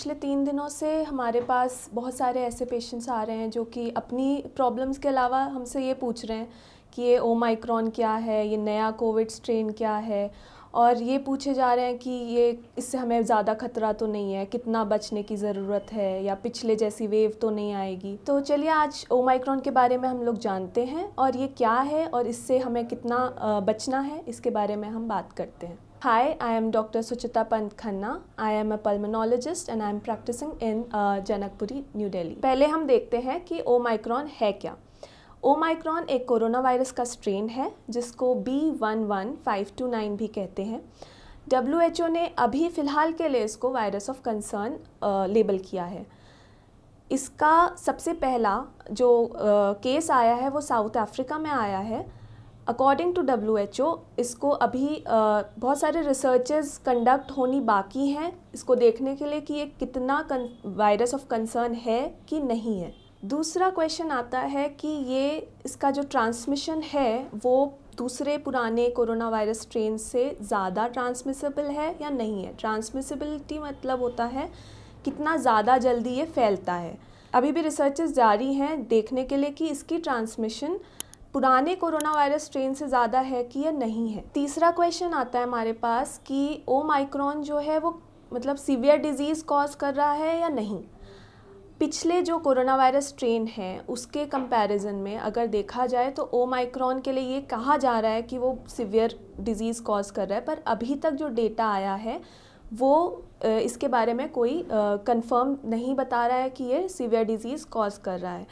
पिछले 3 दिनों से हमारे पास बहुत सारे ऐसे पेशेंट्स आ रहे हैं जो कि अपनी प्रॉब्लम्स के अलावा हमसे ये पूछ रहे हैं कि ये ओमाइक्रॉन क्या है, ये नया कोविड स्ट्रेन क्या है, और ये पूछे जा रहे हैं कि ये इससे हमें ज़्यादा खतरा तो नहीं है, कितना बचने की ज़रूरत है, या पिछले जैसी वेव तो नहीं आएगी। तो चलिए आज ओमाइक्रॉन के बारे में हम लोग जानते हैं और ये क्या है और इससे हमें कितना बचना है, इसके बारे में हम बात करते हैं। Hi, I am Dr. Suchita Pant Khanna. I am a pulmonologist and I am practicing in Janakpuri, New Delhi. पहले हम देखते हैं कि ओमाइक्रॉन है क्या। ओमाइक्रॉन एक कोरोना वायरस का स्ट्रेन है जिसको B11529 भी कहते हैं। WHO ने अभी फ़िलहाल के लिए इसको वायरस ऑफ कंसर्न लेबल किया है। इसका सबसे पहला जो केस आया है वो साउथ अफ्रीका में आया है। अकॉर्डिंग टू WHO इसको अभी बहुत सारे रिसर्चेस कंडक्ट होनी बाकी हैं इसको देखने के लिए कि ये कितना वायरस ऑफ कंसर्न है कि नहीं है। दूसरा क्वेश्चन आता है कि ये इसका जो ट्रांसमिशन है वो दूसरे पुराने कोरोना वायरस स्ट्रेन से ज़्यादा ट्रांसमिसिबल है या नहीं है। ट्रांसमिसिबिलिटी मतलब होता है कितना ज़्यादा जल्दी ये फैलता है। अभी भी रिसर्चेस जारी हैं देखने के लिए कि इसकी ट्रांसमिशन पुराने कोरोना वायरस स्ट्रेन से ज़्यादा है कि या नहीं है। तीसरा क्वेश्चन आता है हमारे पास कि ओमाइक्रॉन जो है वो मतलब सीवियर डिजीज़ कॉज कर रहा है या नहीं। पिछले जो कोरोना वायरस स्ट्रेन है उसके कंपैरिजन में अगर देखा जाए तो ओमाइक्रॉन के लिए ये कहा जा रहा है कि वो सीवियर डिजीज़ कॉज कर रहा है, पर अभी तक जो डेटा आया है वो इसके बारे में कोई कंफर्म नहीं बता रहा है कि ये सीवियर डिजीज़ कॉज कर रहा है।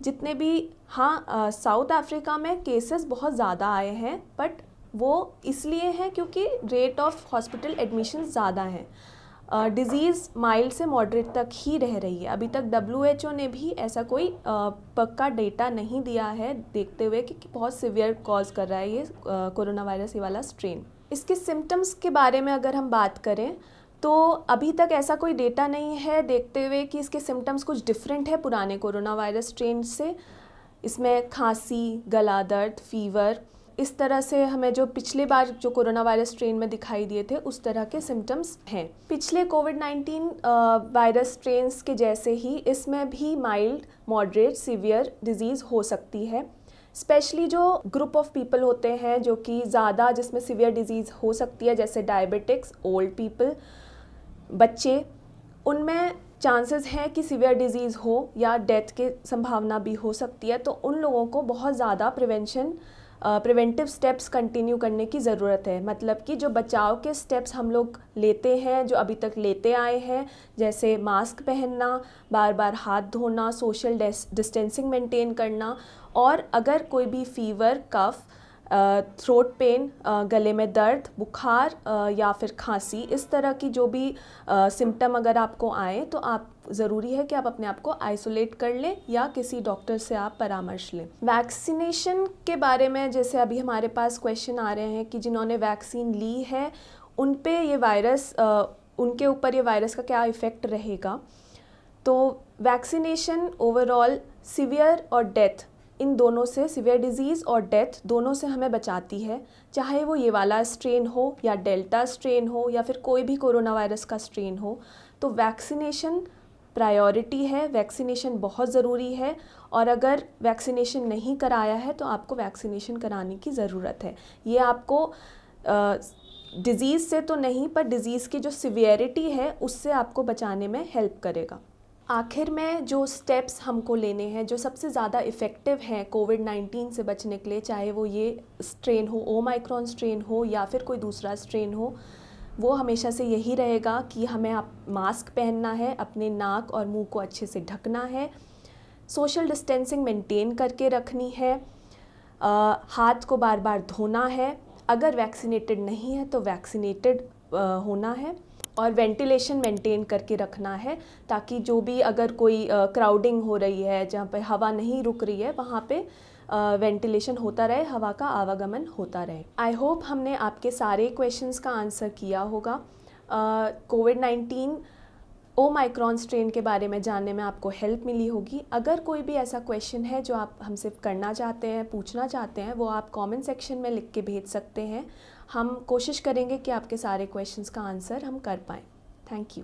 जितने भी साउथ अफ्रीका में केसेस बहुत ज़्यादा आए हैं, बट वो इसलिए हैं क्योंकि रेट ऑफ हॉस्पिटल एडमिशन ज़्यादा है। डिज़ीज़ माइल्ड से मॉडरेट तक ही रह रही है। अभी तक WHO ने भी ऐसा कोई पक्का डेटा नहीं दिया है देखते हुए कि बहुत सीवियर कॉज कर रहा है ये कोरोना वायरस ये वाला स्ट्रेन। इसके सिम्टम्स के बारे में अगर हम बात करें तो अभी तक ऐसा कोई डेटा नहीं है देखते हुए कि इसके सिम्टम्स कुछ डिफरेंट है पुराने कोरोना वायरस स्ट्रेन से। इसमें खांसी, गला दर्द, फीवर, इस तरह से हमें जो पिछले बार जो कोरोना वायरस स्ट्रेन में दिखाई दिए थे उस तरह के सिम्टम्स हैं। पिछले कोविड-19 वायरस स्ट्रेन्स के जैसे ही इसमें भी माइल्ड, मॉडरेट, सीवियर डिजीज़ हो सकती है। स्पेशली जो ग्रुप ऑफ पीपल होते हैं जो कि ज़्यादा जिसमें सीवियर डिजीज़ हो सकती है, जैसे डायबिटिक्स, ओल्ड पीपल, बच्चे, उनमें चांसेस हैं कि सीवियर डिजीज़ हो या डेथ की संभावना भी हो सकती है। तो उन लोगों को बहुत ज़्यादा प्रिवेंटिव स्टेप्स कंटिन्यू करने की ज़रूरत है। मतलब कि जो बचाव के स्टेप्स हम लोग लेते हैं, जो अभी तक लेते आए हैं, जैसे मास्क पहनना, बार बार हाथ धोना, सोशल डिस्टेंसिंग मेंटेन करना, और अगर कोई भी फीवर, कफ, थ्रोट पेन, गले में दर्द, बुखार या फिर खांसी, इस तरह की जो भी सिम्टम अगर आपको आए तो आप ज़रूरी है कि आप अपने आप को आइसोलेट कर लें या किसी डॉक्टर से आप परामर्श लें। वैक्सीनेशन के बारे में जैसे अभी हमारे पास क्वेश्चन आ रहे हैं कि जिन्होंने वैक्सीन ली है उन पे ये वायरस उनके ऊपर ये वायरस का क्या इफ़ेक्ट रहेगा। तो वैक्सीनेशन ओवरऑल सीवियर और डेथ, इन दोनों से, सीवियर डिजीज़ और डेथ दोनों से हमें बचाती है, चाहे वो ये वाला स्ट्रेन हो या डेल्टा स्ट्रेन हो या फिर कोई भी कोरोना वायरस का स्ट्रेन हो। तो वैक्सीनेशन प्रायोरिटी है, वैक्सीनेशन बहुत ज़रूरी है, और अगर वैक्सीनेशन नहीं कराया है तो आपको वैक्सीनेशन कराने की ज़रूरत है। ये आपको डिज़ीज़ से तो नहीं, पर डिज़ीज़ की जो सिवियरिटी है उससे आपको बचाने में हेल्प करेगा। आखिर में जो स्टेप्स हमको लेने हैं जो सबसे ज़्यादा इफ़ेक्टिव हैं कोविड-19 से बचने के लिए, चाहे वो ये स्ट्रेन हो, ओमाइक्रॉन स्ट्रेन हो या फिर कोई दूसरा स्ट्रेन हो, वो हमेशा से यही रहेगा कि हमें मास्क पहनना है, अपने नाक और मुंह को अच्छे से ढकना है, सोशल डिस्टेंसिंग मेंटेन करके रखनी है, हाथ को बार बार धोना है, अगर वैक्सीनेटेड नहीं है तो वैक्सीनेटेड होना है, और वेंटिलेशन मेंटेन करके रखना है ताकि जो भी अगर कोई क्राउडिंग हो रही है जहाँ पे हवा नहीं रुक रही है वहाँ पे वेंटिलेशन होता रहे, हवा का आवागमन होता रहे। आई होप हमने आपके सारे क्वेश्चंस का आंसर किया होगा। कोविड-19 ओमाइक्रॉन स्ट्रेन के बारे में जानने में आपको हेल्प मिली होगी। अगर कोई भी ऐसा क्वेश्चन है जो आप हमसे करना चाहते हैं, पूछना चाहते हैं, वो आप कमेंट सेक्शन में लिख के भेज सकते हैं। हम कोशिश करेंगे कि आपके सारे क्वेश्चंस का आंसर हम कर पाएँ। Thank you.